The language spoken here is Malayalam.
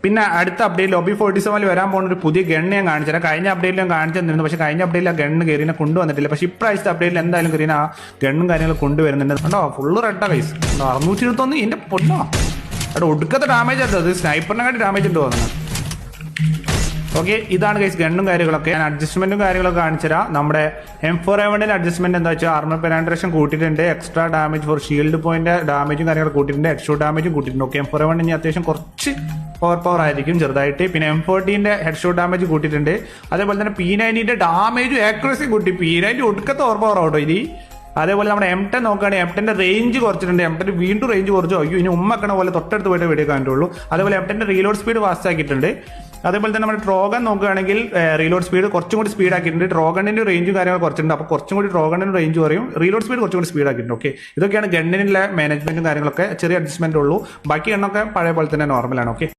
പിന്നെ അടുത്ത അപ്ഡേറ്റ് ലോബി 47 വരാൻ പോകുന്ന ഒരു പുതിയ ഗണ്ണ് ഞാൻ കാണിച്ചുതരാം. കഴിഞ്ഞ അപ്ഡേറ്റിൽ ഞാൻ കാണിച്ചു തന്നിരുന്നു, പക്ഷേ കഴിഞ്ഞ അപ്ഡേറ്റിൽ ആ ഗണ്ണ് കയറിനെ കൊണ്ടുവന്നിട്ടില്ല. പക്ഷേ ഇപ്രാവശ്യത്തെ അപ്ഡേറ്റിൽ എന്തായാലും കയറിന ആ ഗണ്ണും കാര്യങ്ങളും കൊണ്ടുവരുന്നുണ്ട്. കണ്ടോ ഫുള്ള് റെഡാ ഗൈസ്. 621 ഇതിന്റെ പൊന്നോ അവിടെ ഒടുക്കത്തെ ഡാമേജ് ആയിരുന്നു. അത് സ്നൈപ്പറിനെക്കാട്ടി ഡാമേജ് ഉണ്ട് തോന്നുന്നത്. ഓക്കെ, ഇതാണ് ഗൈസ് ഗണ്ണും കാര്യങ്ങളൊക്കെ. ഞാൻ അഡ്ജസ്റ്റ്മെന്റും കാര്യങ്ങളൊക്കെ കാണിച്ചുതരാം. നമ്മുടെ M4A1 അഡ്ജസ്റ്റ്മെന്റ് എന്താ വെച്ചാൽ ആർമർ പെനട്രേഷൻ കൂട്ടിയിട്ടുണ്ട്, extra damage for shield point ഡാമേജും കാര്യങ്ങളൊക്കെ കൂട്ടിയിട്ടുണ്ട്, എക്സ്ട്രാ ഡാമേജും കൂട്ടിയിട്ടുണ്ട്. ഓക്കെ, M4A1 ഇനി അത്യാവശ്യം കുറച്ച് പവർ ആയിരിക്കും ചെറുതായിട്ട്. പിന്നെ M40 ഹെഡ് ഡാമേജ് കൂട്ടിയിട്ടുണ്ട്. അതേപോലെ തന്നെ P90 ഡാമേജും ആക്യുറസിയും കൂട്ടി. P90 ഒടുക്കത്തെ പവർ ആട്ടോ ഇനി. അതേപോലെ നമ്മുടെ M10 നോക്കുകയാണെങ്കിൽ M10 റേഞ്ച് കുറച്ചിട്ടുണ്ട്. M10 വീണ്ടും റേഞ്ച് കുറച്ചു. അയ്യോ ഇനി ഉമ്മക്കണ പോലെ തൊട്ടടുത്ത് പോയിട്ട് വീഡിയോ കണ്ടുള്ളൂ. അതേപോലെ M10 റീലോഡ് സ്പീഡ് ഫാസ്റ്റ് ആക്കിയിട്ടുണ്ട്. അതേപോലെ തന്നെ നമ്മുടെ ട്രോഗൺ നോക്കുകയാണെങ്കിൽ റീലോഡ് സ്പീഡ് കുറച്ചും കൂടി സ്പീഡ് ആക്കിയിട്ടുണ്ട്. ട്രോഗണിന്റെ റേഞ്ചും കാര്യങ്ങൾ കുറച്ചിട്ടുണ്ട്. അപ്പോൾ കുറച്ചും കൂടി ട്രോഗണിന്റെ റേഞ്ച് കുറയും, റീലോഡ് സ്പീഡ് കുറച്ചും കൂടി സ്പീഡ് ആക്കിയിട്ടുണ്ട്. ഓക്കെ, ഇതൊക്കെയാണ് ഗണ്ണിനുള്ള മാനേജ്മെന്റും കാര്യങ്ങളൊക്കെ. ചെറിയ അഡ്ജസ്റ്റ്മെന്റ് ഉള്ളൂ. ബാക്കി എണ്ണൊക്കെ പഴയ പോലെ തന്നെ നോർമലാണ്. ഓക്കെ.